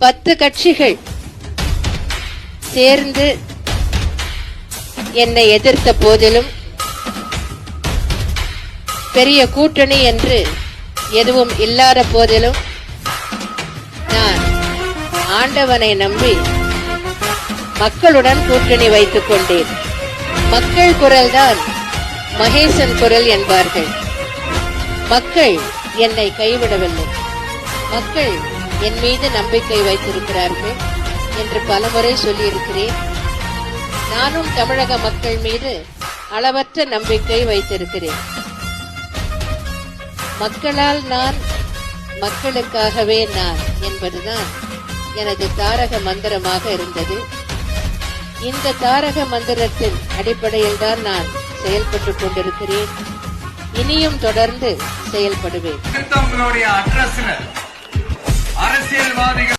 10 கட்சிகள் சேர்ந்து என்னை எதிர்த்த போதிலும், பெரிய கூட்டணி என்று எதுவும் இல்லாத போதிலும், நான் ஆண்டவனை நம்பி மக்களுடன் கூட்டணி வைத்துக் கொண்டேன். மக்கள் குரல்தான் மகேசன் குரல் என்பார்கள். மக்கள் என்னை கைவிடவில்லை. மக்கள் என் மீது நம்பிக்கை வைத்திருக்கிறார்கள் என்று பலமுறை சொல்லியிருக்கிறேன். நானும் தமிழக மக்கள் மீது அளவற்ற நம்பிக்கை வைத்திருக்கிறேன். மக்களால் நான், மக்களுக்காகவே நான் என்பதுதான் எனது தாரக மந்திரமாக இருந்தது. இந்த தாரக மந்திரத்தின் அடிப்படையில் தான் நான் செயல்பட்டுக் கொண்டிருக்கிறேன். இனியும் தொடர்ந்து செயல்படுவேன். அரசியல்வாதிகள்